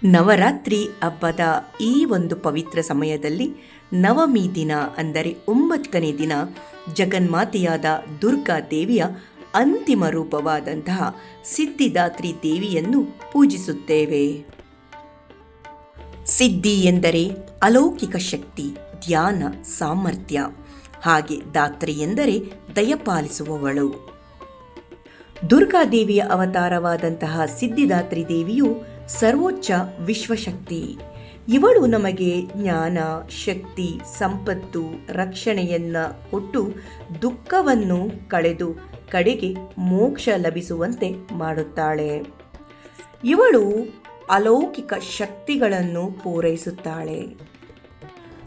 ನವರಾತ್ರಿ ಹಬ್ಬದ ಈ ಒಂದು ಪವಿತ್ರ ಸಮಯದಲ್ಲಿ ನವಮಿ ದಿನ ಅಂದರೆ 9ನೇ ದಿನ ಜಗನ್ಮಾತೆಯಾದ ದುರ್ಗಾ ದೇವಿಯ ಅಂತಿಮ ರೂಪವಾದಂತಹ ಸಿದ್ಧಿದಾತ್ರಿ ದೇವಿಯನ್ನು ಪೂಜಿಸುತ್ತೇವೆ. ಸಿದ್ಧಿ ಎಂದರೆ ಅಲೌಕಿಕ ಶಕ್ತಿ, ಧ್ಯಾನ, ಸಾಮರ್ಥ್ಯ. ಹಾಗೆ ದಾತ್ರಿ ಎಂದರೆ ದಯಪಾಲಿಸುವವಳು. ದುರ್ಗಾದೇವಿಯ ಅವತಾರವಾದಂತಹ ಸಿದ್ಧಿದಾತ್ರಿ ದೇವಿಯು ಸರ್ವೋಚ್ಚ ವಿಶ್ವಶಕ್ತಿ. ಇವಳು ನಮಗೆ ಜ್ಞಾನ, ಶಕ್ತಿ, ಸಂಪತ್ತು, ರಕ್ಷಣೆಯನ್ನು ಕೊಟ್ಟು ದುಃಖವನ್ನು ಕಳೆದು ಕಡೆಗೆ ಮೋಕ್ಷ ಲಭಿಸುವಂತೆ ಮಾಡುತ್ತಾಳೆ. ಇವಳು ಅಲೌಕಿಕ ಶಕ್ತಿಗಳನ್ನು ಪೂರೈಸುತ್ತಾಳೆ.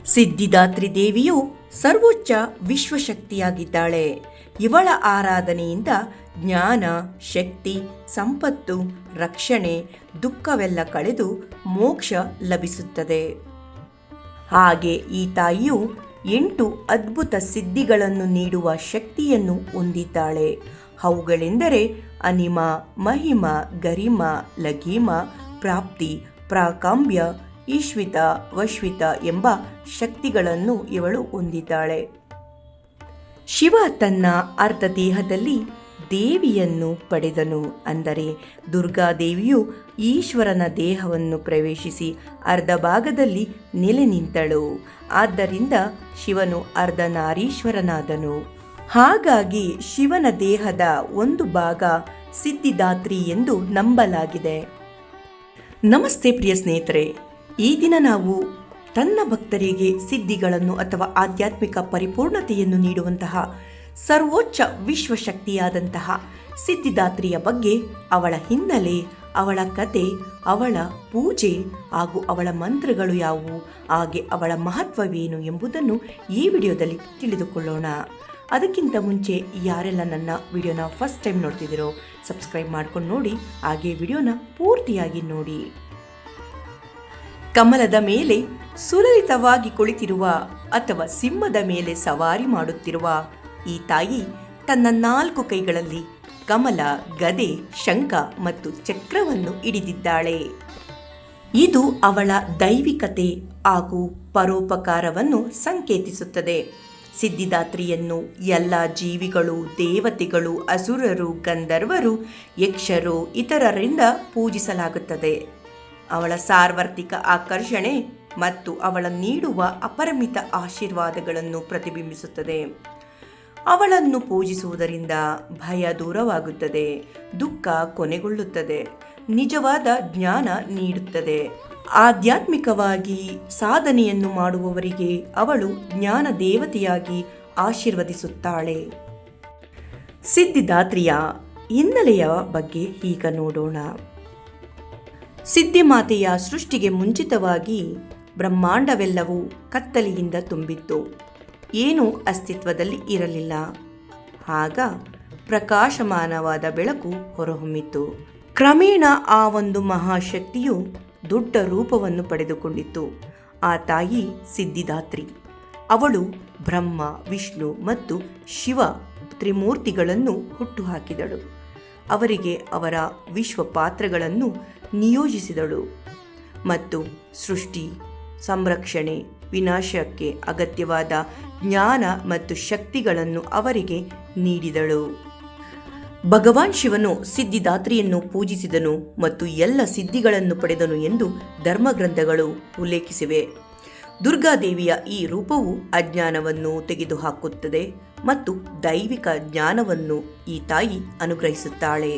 ಸಿದ್ಧಿದಾತ್ರಿ ದೇವಿಯು ಸರ್ವೋಚ್ಚ ವಿಶ್ವಶಕ್ತಿಯಾಗಿದ್ದಾಳೆ. ಇವಳ ಆರಾಧನೆಯಿಂದ ಜ್ಞಾನ, ಶಕ್ತಿ, ಸಂಪತ್ತು, ರಕ್ಷಣೆ, ದುಃಖವೆಲ್ಲ ಕಳೆದು ಮೋಕ್ಷ ಲಭಿಸುತ್ತದೆ. ಹಾಗೆ ಈ ತಾಯಿಯು 8 ಅದ್ಭುತ ಸಿದ್ಧಿಗಳನ್ನು ನೀಡುವ ಶಕ್ತಿಯನ್ನು ಹೊಂದಿದ್ದಾಳೆ. ಅವುಗಳೆಂದರೆ ಅನಿಮ, ಮಹಿಮ, ಗರಿಮ, ಲಘಿಮ, ಪ್ರಾಪ್ತಿ, ಪ್ರಾಕಾಂಬ್ಯ, ಈಶ್ವಿತ, ವಶ್ವಿತ ಎಂಬ ಶಕ್ತಿಗಳನ್ನು ಇವಳು ಹೊಂದಿದ್ದಾಳೆ. ಶಿವ ತನ್ನ ಅರ್ಧ ದೇಹದಲ್ಲಿ ದೇವಿಯನ್ನು ಪಡೆದನು. ಅಂದರೆ ದುರ್ಗಾದೇವಿಯು ಈಶ್ವರನ ದೇಹವನ್ನು ಪ್ರವೇಶಿಸಿ ಅರ್ಧ ಭಾಗದಲ್ಲಿ ನೆಲೆ ನಿಂತಳು. ಆದ್ದರಿಂದ ಶಿವನು ಅರ್ಧನಾರೀಶ್ವರನಾದನು. ಹಾಗಾಗಿ ಶಿವನ ದೇಹದ ಒಂದು ಭಾಗ ಸಿದ್ಧಿದಾತ್ರಿ ಎಂದು ನಂಬಲಾಗಿದೆ. ನಮಸ್ತೆ ಪ್ರಿಯ ಸ್ನೇಹಿತರೆ, ಈ ದಿನ ನಾವು ತನ್ನ ಭಕ್ತರಿಗೆ ಸಿದ್ಧಿಗಳನ್ನು ಅಥವಾ ಆಧ್ಯಾತ್ಮಿಕ ಪರಿಪೂರ್ಣತೆಯನ್ನು ನೀಡುವಂತಹ ಸರ್ವೋಚ್ಚ ವಿಶ್ವಶಕ್ತಿಯಾದಂತಹ ಸಿದ್ಧಿದಾತ್ರಿಯ ಬಗ್ಗೆ, ಅವಳ ಹಿನ್ನೆಲೆ, ಅವಳ ಕತೆ, ಅವಳ ಪೂಜೆ ಹಾಗೂ ಅವಳ ಮಂತ್ರಗಳು ಯಾವುವು, ಹಾಗೆ ಅವಳ ಮಹತ್ವವೇನು ಎಂಬುದನ್ನು ಈ ವಿಡಿಯೋದಲ್ಲಿ ತಿಳಿದುಕೊಳ್ಳೋಣ. ಅದಕ್ಕಿಂತ ಮುಂಚೆ ಯಾರೆಲ್ಲ ನನ್ನ ವಿಡಿಯೋನ ಫಸ್ಟ್ ಟೈಮ್ ನೋಡ್ತಿದ್ದೀರೋ ಸಬ್ಸ್ಕ್ರೈಬ್ ಮಾಡ್ಕೊಂಡು ನೋಡಿ, ಹಾಗೆ ವಿಡಿಯೋನ ಪೂರ್ತಿಯಾಗಿ ನೋಡಿ. ಕಮಲದ ಮೇಲೆ ಸುಲಲಿತವಾಗಿ ಕುಳಿತಿರುವ ಅಥವಾ ಸಿಂಹದ ಮೇಲೆ ಸವಾರಿ ಮಾಡುತ್ತಿರುವ ಈ ತಾಯಿ ತನ್ನ 4 ಕೈಗಳಲ್ಲಿ ಕಮಲ, ಗದೆ, ಶಂಖ ಮತ್ತು ಚಕ್ರವನ್ನು ಹಿಡಿದಿದ್ದಾಳೆ. ಇದು ಅವಳ ದೈವಿಕತೆ ಹಾಗೂ ಪರೋಪಕಾರವನ್ನು ಸಂಕೇತಿಸುತ್ತದೆ. ಸಿದ್ಧಿದಾತ್ರಿಯನ್ನು ಎಲ್ಲ ಜೀವಿಗಳು, ದೇವತೆಗಳು, ಅಸುರರು, ಗಂಧರ್ವರು, ಯಕ್ಷರು ಇತರರಿಂದ ಪೂಜಿಸಲಾಗುತ್ತದೆ. ಅವಳ ಸಾರ್ವತ್ರಿಕ ಆಕರ್ಷಣೆ ಮತ್ತು ಅವಳ ನೀಡುವ ಅಪರಿಮಿತ ಆಶೀರ್ವಾದಗಳನ್ನು ಪ್ರತಿಬಿಂಬಿಸುತ್ತದೆ. ಅವಳನ್ನು ಪೂಜಿಸುವುದರಿಂದ ಭಯ ದೂರವಾಗುತ್ತದೆ, ದುಃಖ ಕೊನೆಗೊಳ್ಳುತ್ತದೆ, ನಿಜವಾದ ಜ್ಞಾನ ನೀಡುತ್ತದೆ. ಆಧ್ಯಾತ್ಮಿಕವಾಗಿ ಸಾಧನೆಯನ್ನು ಮಾಡುವವರಿಗೆ ಅವಳು ಜ್ಞಾನ ದೇವತೆಯಾಗಿ ಆಶೀರ್ವದಿಸುತ್ತಾಳೆ. ಸಿದ್ಧಿದಾತ್ರಿಯ ಹಿನ್ನೆಲೆಯ ಬಗ್ಗೆ ಈಗ ನೋಡೋಣ. ಸಿದ್ಧಿಮಾತೆಯ ಸೃಷ್ಟಿಗೆ ಮುಂಚಿತವಾಗಿ ಬ್ರಹ್ಮಾಂಡವೆಲ್ಲವೂ ಕತ್ತಲೆಯಿಂದ ತುಂಬಿತ್ತು. ಏನೂ ಅಸ್ತಿತ್ವದಲ್ಲಿ ಇರಲಿಲ್ಲ. ಆಗ ಪ್ರಕಾಶಮಾನವಾದ ಬೆಳಕು ಹೊರಹೊಮ್ಮಿತು. ಕ್ರಮೇಣ ಆ ಒಂದು ಮಹಾಶಕ್ತಿಯು ದೊಡ್ಡ ರೂಪವನ್ನು ಪಡೆದುಕೊಂಡಿತ್ತು. ಆ ತಾಯಿ ಸಿದ್ಧಿದಾತ್ರಿ. ಅವಳು ಬ್ರಹ್ಮ, ವಿಷ್ಣು ಮತ್ತು ಶಿವ ತ್ರಿಮೂರ್ತಿಗಳನ್ನು ಹುಟ್ಟುಹಾಕಿದಳು. ಅವರಿಗೆ ಅವರ ವಿಶ್ವ ಪಾತ್ರಗಳನ್ನು ನಿಯೋಜಿಸಿದಳು ಮತ್ತು ಸೃಷ್ಟಿ, ಸಂರಕ್ಷಣೆ, ವಿನಾಶಕ್ಕೆ ಅಗತ್ಯವಾದ ಜ್ಞಾನ ಮತ್ತು ಶಕ್ತಿಗಳನ್ನು ಅವರಿಗೆ ನೀಡಿದಳು. ಭಗವಾನ್ ಶಿವನು ಸಿದ್ಧಿದಾತ್ರಿಯನ್ನು ಪೂಜಿಸಿದನು ಮತ್ತು ಎಲ್ಲ ಸಿದ್ಧಿಗಳನ್ನು ಪಡೆದನು ಎಂದು ಧರ್ಮಗ್ರಂಥಗಳು ಉಲ್ಲೇಖಿಸಿವೆ. ದುರ್ಗಾದೇವಿಯ ಈ ರೂಪವು ಅಜ್ಞಾನವನ್ನು ತೆಗೆದುಹಾಕುತ್ತದೆ ಮತ್ತು ದೈವಿಕ ಜ್ಞಾನವನ್ನು ಈ ತಾಯಿ ಅನುಗ್ರಹಿಸುತ್ತಾಳೆ.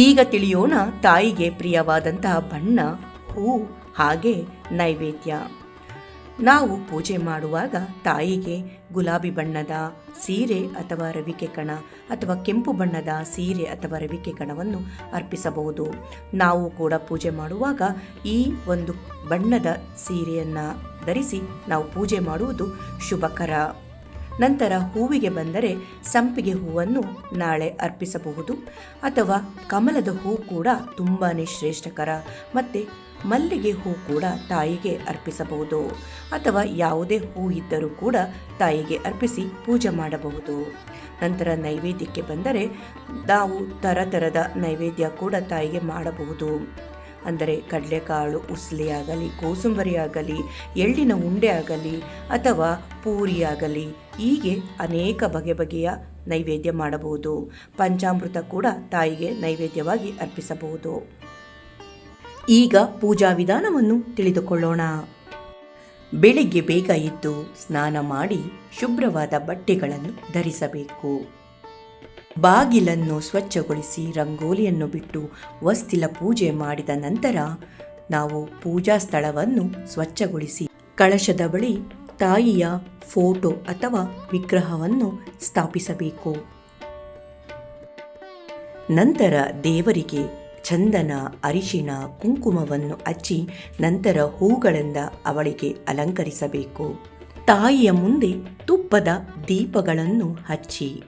ಈಗ ತಿಳಿಯೋಣ ತಾಯಿಗೆ ಪ್ರಿಯವಾದಂತಹ ಬಣ್ಣ, ಹೂ ಹಾಗೆ ನೈವೇದ್ಯ. ನಾವು ಪೂಜೆ ಮಾಡುವಾಗ ತಾಯಿಗೆ ಗುಲಾಬಿ ಬಣ್ಣದ ಸೀರೆ ಅಥವಾ ರವಿಕೆ ಕಣ ಅಥವಾ ಕೆಂಪು ಬಣ್ಣದ ಸೀರೆ ಅಥವಾ ರವಿಕೆ ಕಣವನ್ನು ಅರ್ಪಿಸಬಹುದು. ನಾವು ಕೂಡ ಪೂಜೆ ಮಾಡುವಾಗ ಈ ಒಂದು ಬಣ್ಣದ ಸೀರೆಯನ್ನು ಧರಿಸಿ ನಾವು ಪೂಜೆ ಮಾಡುವುದು ಶುಭಕರ. ನಂತರ ಹೂವಿಗೆ ಬಂದರೆ ಸಂಪಿಗೆ ಹೂವನ್ನು ನಾಳೆ ಅರ್ಪಿಸಬಹುದು, ಅಥವಾ ಕಮಲದ ಹೂ ಕೂಡ ತುಂಬಾ ಶ್ರೇಷ್ಠಕರ. ಮತ್ತು ಮಲ್ಲಿಗೆ ಹೂ ಕೂಡ ತಾಯಿಗೆ ಅರ್ಪಿಸಬಹುದು, ಅಥವಾ ಯಾವುದೇ ಹೂ ಇದ್ದರೂ ಕೂಡ ತಾಯಿಗೆ ಅರ್ಪಿಸಿ ಪೂಜೆ ಮಾಡಬಹುದು. ನಂತರ ನೈವೇದ್ಯಕ್ಕೆ ಬಂದರೆ ನಾವು ತರತರದ ನೈವೇದ್ಯ ಕೂಡ ತಾಯಿಗೆ ಮಾಡಬಹುದು. ಅಂದರೆ ಕಡಲೆಕಾಳು ಉಸ್ಲಿ ಆಗಲಿ, ಕೋಸಂಬರಿ ಆಗಲಿ, ಎಳ್ಳಿನ ಉಂಡೆ ಆಗಲಿ ಅಥವಾ ಪೂರಿ ಆಗಲಿ, ಹೀಗೆ ಅನೇಕ ಬಗೆಯ ನೈವೇದ್ಯ ಮಾಡಬಹುದು. ಪಂಚಾಮೃತ ಕೂಡ ತಾಯಿಗೆ ನೈವೇದ್ಯವಾಗಿ ಅರ್ಪಿಸಬಹುದು. ಈಗ ಪೂಜಾ ವಿಧಾನವನ್ನು ತಿಳಿದುಕೊಳ್ಳೋಣ. ಬೆಳಿಗ್ಗೆ ಬೇಗ ಎದ್ದು ಸ್ನಾನ ಮಾಡಿ ಶುಭ್ರವಾದ ಬಟ್ಟೆಗಳನ್ನು ಧರಿಸಬೇಕು. ಬಾಗಿಲನ್ನು ಸ್ವಚ್ಛಗೊಳಿಸಿ ರಂಗೋಲಿಯನ್ನು ಬಿಟ್ಟು ಹೊಸ್ತಿಲ ಪೂಜೆ ಮಾಡಿದ ನಂತರ ನಾವು ಪೂಜಾ ಸ್ಥಳವನ್ನು ಸ್ವಚ್ಛಗೊಳಿಸಿ ಕಳಶದ ಬಳಿ ತಾಯಿಯ ಫೋಟೋ ಅಥವಾ ವಿಗ್ರಹವನ್ನು ಸ್ಥಾಪಿಸಬೇಕು. ನಂತರ ದೇವರಿಗೆ ಚಂದನ, ಅರಿಶಿಣ, ಕುಂಕುಮವನ್ನು ಹಚ್ಚಿ ನಂತರ ಹೂಗಳಿಂದ ಅವಳಿಗೆ ಅಲಂಕರಿಸಬೇಕು. ತಾಯಿಯ ಮುಂದೆ ತುಪ್ಪದ ದೀಪಗಳನ್ನು ಹಚ್ಚಿ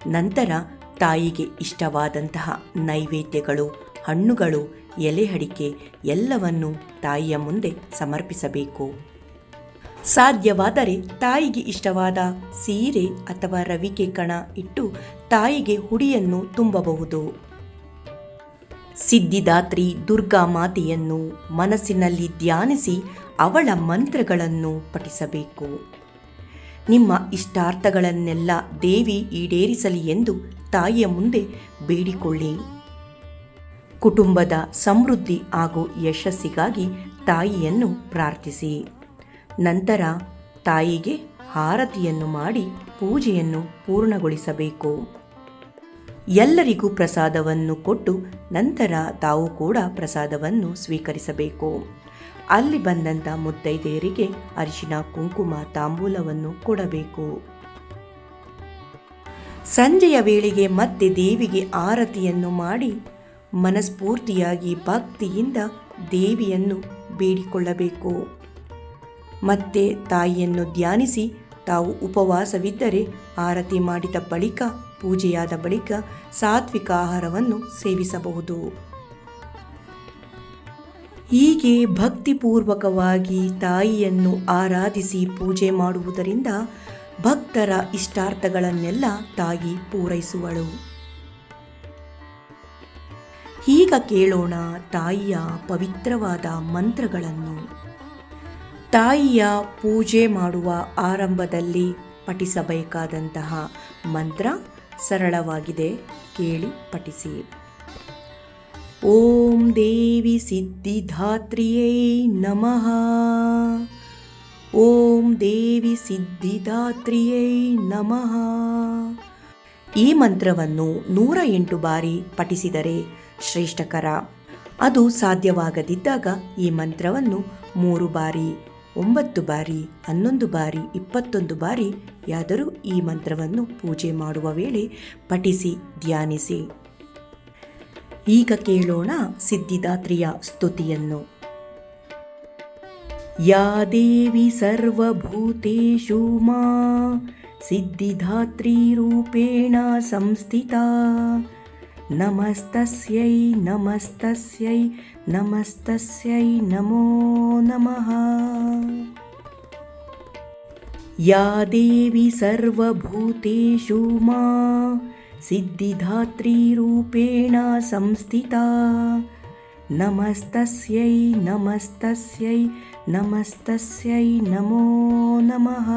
ನಂತರ ತಾಯಿಗೆ ಇಷ್ಟವಾದಂತಹ ನೈವೇದ್ಯಗಳು, ಹಣ್ಣುಗಳು, ಎಲೆ ಅಡಿಕೆ ಎಲ್ಲವನ್ನು ತಾಯಿಯ ಮುಂದೆ ಸಮರ್ಪಿಸಬೇಕು. ಸಾಧ್ಯವಾದರೆ ತಾಯಿಗೆ ಇಷ್ಟವಾದ ಸೀರೆ ಅಥವಾ ರವಿಕೆ ಕಣ ಇಟ್ಟು ತಾಯಿಗೆ ಹುಡಿಯನ್ನು ತುಂಬಬಹುದು. ಸಿದ್ಧಿದಾತ್ರಿ ದುರ್ಗಾ ಮಾತೆಯನ್ನು ಮನಸ್ಸಿನಲ್ಲಿ ಧ್ಯಾನಿಸಿ ಅವಳ ಮಂತ್ರಗಳನ್ನು ಪಠಿಸಬೇಕು. ನಿಮ್ಮ ಇಷ್ಟಾರ್ಥಗಳನ್ನೆಲ್ಲ ದೇವಿ ಈಡೇರಿಸಲಿ ಎಂದು ತಾಯಿಯ ಮುಂದೆ ಬೇಡಿಕೊಳ್ಳಿ. ಕುಟುಂಬದ ಸಮೃದ್ಧಿ ಹಾಗೂ ಯಶಸ್ಸಿಗಾಗಿ ತಾಯಿಯನ್ನು ಪ್ರಾರ್ಥಿಸಿ. ನಂತರ ತಾಯಿಗೆ ಆರತಿಯನ್ನು ಮಾಡಿ ಪೂಜೆಯನ್ನು ಪೂರ್ಣಗೊಳಿಸಬೇಕು. ಎಲ್ಲರಿಗೂ ಪ್ರಸಾದವನ್ನು ಕೊಟ್ಟು ನಂತರ ತಾವು ಕೂಡ ಪ್ರಸಾದವನ್ನು ಸ್ವೀಕರಿಸಬೇಕು. ಅಲ್ಲಿ ಬಂದಂಥ ಮುತ್ತೈದೆಯರಿಗೆ ಅರಿಶಿನ, ಕುಂಕುಮ, ತಾಂಬೂಲವನ್ನು ಕೊಡಬೇಕು. ಸಂಜೆಯ ವೇಳೆಗೆ ಮತ್ತೆ ದೇವಿಗೆ ಆರತಿಯನ್ನು ಮಾಡಿ ಮನಸ್ಫೂರ್ತಿಯಾಗಿ ಭಕ್ತಿಯಿಂದ ದೇವಿಯನ್ನು ಬೇಡಿಕೊಳ್ಳಬೇಕು. ಮತ್ತೆ ತಾಯಿಯನ್ನು ಧ್ಯಾನಿಸಿ ತಾವು ಉಪವಾಸವಿದ್ದರೆ ಆರತಿ ಮಾಡಿದ ಬಳಿಕ, ಪೂಜೆಯಾದ ಬಳಿಕ ಸಾತ್ವಿಕ ಆಹಾರವನ್ನು ಸೇವಿಸಬಹುದು. ಹೀಗೆ ಭಕ್ತಿಪೂರ್ವಕವಾಗಿ ತಾಯಿಯನ್ನು ಆರಾಧಿಸಿ ಪೂಜೆ ಮಾಡುವುದರಿಂದ ಭಕ್ತರ ಇಷ್ಟಾರ್ಥಗಳನ್ನೆಲ್ಲ ತಾಯಿ ಪೂರೈಸುವಳು. ಈಗ ಕೇಳೋಣ ತಾಯಿಯ ಪವಿತ್ರವಾದ ಮಂತ್ರಗಳನ್ನು. ತಾಯಿಯ ಪೂಜೆ ಮಾಡುವ ಆರಂಭದಲ್ಲಿ ಪಠಿಸಬೇಕಾದಂತಹ ಮಂತ್ರ ಸರಳವಾಗಿದೆ, ಕೇಳಿ ಪಠಿಸಿ. ಓಂ ದೇವಿ ಸಿದ್ಧಿದಾತ್ರಿಯೈ ನಮಃ. ಓಂ ದೇವಿ ಸಿದ್ಧಿದಾತ್ರಿಯೈ ನಮಃ. ಈ ಮಂತ್ರವನ್ನು 108 ಬಾರಿ ಪಠಿಸಿದರೆ ಶ್ರೇಷ್ಠಕರ. ಅದು ಸಾಧ್ಯವಾಗದಿದ್ದಾಗ ಈ ಮಂತ್ರವನ್ನು 3 ಬಾರಿ, 9 ಬಾರಿ, 11 ಬಾರಿ, 21 ಬಾರಿ ಯಾದರೂ ಈ ಮಂತ್ರವನ್ನು ಪೂಜೆ ಮಾಡುವ ವೇಳೆ ಪಠಿಸಿ ಧ್ಯಾನಿಸಿ. ಈಗ ಕೇಳೋಣ ಸಿದ್ಧಿದಾತ್ರಿಯ ಸ್ತುತಿಯನ್ನು. ಯಾ ದೇವಿ ಸರ್ವಭೂತೇಷು ಮಾ ಸಿದ್ಧಿದಾತ್ರಿ ರೂಪೇಣ ಸಂಸ್ಥಿತಾ ನಮಸ್ತಸ್ಯೈ ನಮಸ್ತಸ್ಯೈ ನಮಸ್ತಸ್ಯೈ ನಮೋ ನಮಃ. ಯಾ ದೇವಿ ಸರ್ವಭೂತೇಷು ಮಾ ಸಿದ್ಧಿದಾತ್ರಿ ರೂಪೇಣ ಸಂಸ್ಥಿತಾ ನಮಸ್ತಸ್ಯೈ ನಮಸ್ತಸ್ಯೈ ನಮಸ್ತಸ್ಯೈ ನಮೋ ನಮಃ.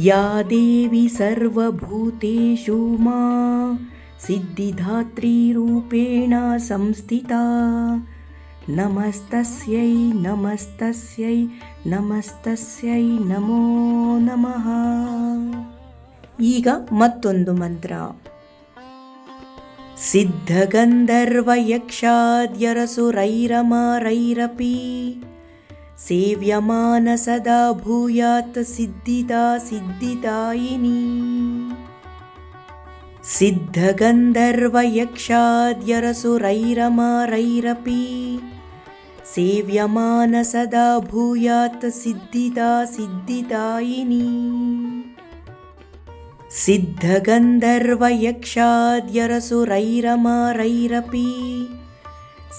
ಯಾ ದೇವಿ ಸರ್ವಭೂತೇಷು ಮಾ ಸಿದ್ಧಿದಾತ್ರಿ ರೂಪೇಣ ಸಂಸ್ಥಿತಾ ನಮಸ್ತಸ್ಯೈ ನಮಸ್ತಸ್ಯೈ ನಮಸ್ತಸ್ಯೈ ನಮೋ ನಮಃ. ಈಗ ಮತ್ತೊಂದು ಮಂತ್ರ. ಸಿದ್ಧಗಂಧರ್ವಯಕ್ಷಾದ್ಯರಸುರೈರಮರೈರಪಿ ಸೇವ್ಯಮಾನ ಸದಾ ಭೂಯಾತ್ ಸಿದ್ಧಿದಾ ಸಿದ್ಧಿದಾಯಿನಿ. ಸಿದ್ಧಗಂಧರ್ವಯಕ್ಷಾದ್ಯರಸುರೈರಮರೈರಪಿ ಸೇವ್ಯಮಾನ ಸದಾ ಭೂಯಾತ್ ಸಿದ್ಧಿದಾ ಸಿದ್ಧಿದಾಯಿನಿ. ಸಿದ್ಧಗಂಧರ್ವಯಕ್ಷಾದ್ಯರಸುರೈರಮರೈರಪಿ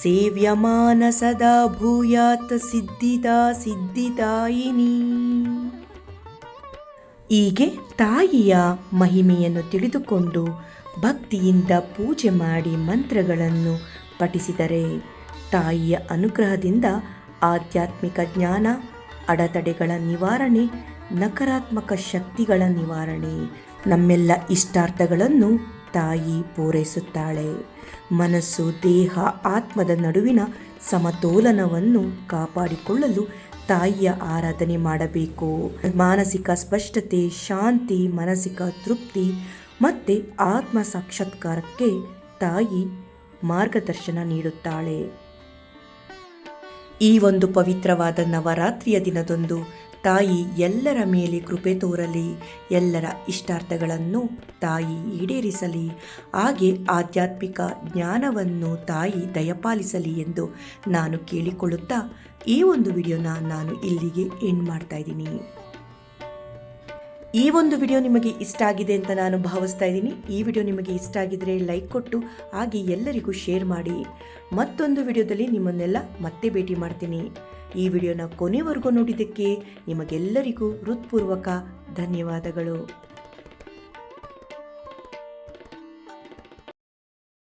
ಸೇವ್ಯಮಾನ ಸದಾ ಭೂಯಾತ್ ಸಿದ್ಧಿದಾ ಸಿದ್ಧಿದಾಯಿನಿ. ಹೀಗೆ ತಾಯಿಯ ಮಹಿಮೆಯನ್ನು ತಿಳಿದುಕೊಂಡು ಭಕ್ತಿಯಿಂದ ಪೂಜೆ ಮಾಡಿ ಮಂತ್ರಗಳನ್ನು ಪಠಿಸಿದರೆ ತಾಯಿಯ ಅನುಗ್ರಹದಿಂದ ಆಧ್ಯಾತ್ಮಿಕ ಜ್ಞಾನ, ಅಡೆತಡೆಗಳ ನಿವಾರಣೆ, ನಕಾರಾತ್ಮಕ ಶಕ್ತಿಗಳ ನಿವಾರಣೆ, ನಮ್ಮೆಲ್ಲ ಇಷ್ಟಾರ್ಥಗಳನ್ನು ತಾಯಿ ಪೂರೈಸುತ್ತಾಳೆ. ಮನಸ್ಸು, ದೇಹ, ಆತ್ಮದ ನಡುವಿನ ಸಮತೋಲನವನ್ನು ಕಾಪಾಡಿಕೊಳ್ಳಲು ತಾಯಿಯ ಆರಾಧನೆ ಮಾಡಬೇಕು. ಮಾನಸಿಕ ಸ್ಪಷ್ಟತೆ, ಶಾಂತಿ, ಮಾನಸಿಕ ತೃಪ್ತಿ ಮತ್ತು ಆತ್ಮ ಸಾಕ್ಷಾತ್ಕಾರಕ್ಕೆ ತಾಯಿ ಮಾರ್ಗದರ್ಶನ ನೀಡುತ್ತಾಳೆ. ಈ ಒಂದು ಪವಿತ್ರವಾದ ನವರಾತ್ರಿಯ ದಿನದಂದು ತಾಯಿ ಎಲ್ಲರ ಮೇಲೆ ಕೃಪೆ ತೋರಲಿ, ಎಲ್ಲರ ಇಷ್ಟಾರ್ಥಗಳನ್ನು ತಾಯಿ ಈಡೇರಿಸಲಿ, ಹಾಗೆ ಆಧ್ಯಾತ್ಮಿಕ ಜ್ಞಾನವನ್ನು ತಾಯಿ ದಯಪಾಲಿಸಲಿ ಎಂದು ನಾನು ಕೇಳಿಕೊಳ್ಳುತ್ತಾ ಈ ಒಂದು ವಿಡಿಯೋನ ನಾನು ಇಲ್ಲಿಗೆ ಎಂಡ್ ಮಾಡ್ತಾ ಇದ್ದೀನಿ. ಈ ಒಂದು ವಿಡಿಯೋ ನಿಮಗೆ ಇಷ್ಟ ಆಗಿದೆ ಅಂತ ನಾನು ಭಾವಿಸ್ತಾ ಇದ್ದೀನಿ. ಈ ವಿಡಿಯೋ ನಿಮಗೆ ಇಷ್ಟ ಆಗಿದ್ರೆ ಲೈಕ್ ಕೊಟ್ಟು ಹಾಗೆ ಎಲ್ಲರಿಗೂ ಶೇರ್ ಮಾಡಿ. ಮತ್ತೊಂದು ವಿಡಿಯೋದಲ್ಲಿ ನಿಮ್ಮನ್ನೆಲ್ಲ ಮತ್ತೆ ಭೇಟಿ ಮಾಡ್ತೀನಿ. ಈ ವಿಡಿಯೋನ ಕೊನೆವರೆಗೂ ನೋಡಿದ್ದಕ್ಕೆ ನಿಮಗೆಲ್ಲರಿಗೂ ಹೃತ್ಪೂರ್ವಕ ಧನ್ಯವಾದಗಳು.